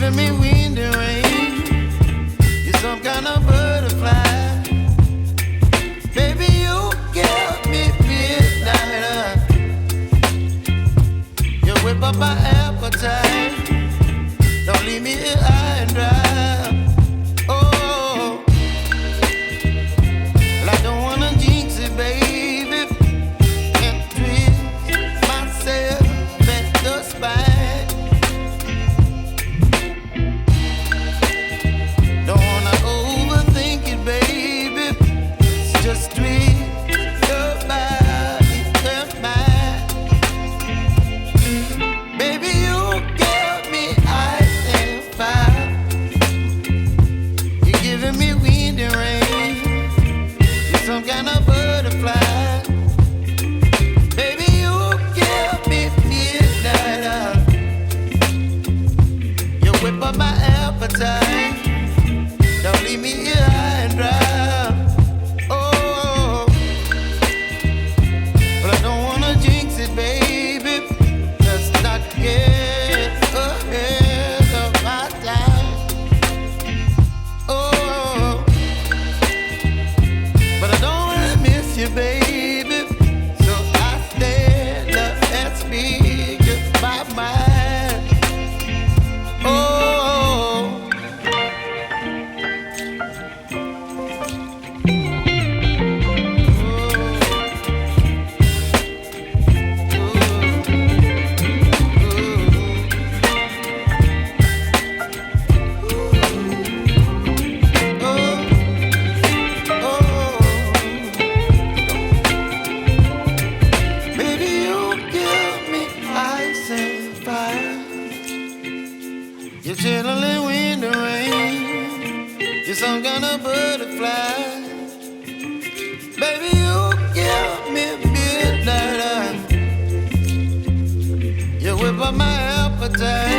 giving me wind and rain. You're some kind of butterfly. Baby, you give me midnight. You whip up my appetite. Don't leave me here high and dry. Oh, well, I don't wanna jinx it, baby, and twist myself at the spine. Don't wanna overthink it, baby. It's just twist your body and mine. Baby, you give me ice and fire. You're giving me wind and rain. You're some kind of butterfly. Baby, you give me midnight. You whip up my appetite. Don't leave me here high and dry. Oh, but I don't wanna jinx it, baby. Let's not get ahead of my time. Oh, but I don't wanna miss you, baby. So I stand up and speak just my mind. Oh. Baby, you give me ice and fire. You're chilling wind and rain. You're some kind of butterfly. Baby, you give me midnight. You whip up my appetite.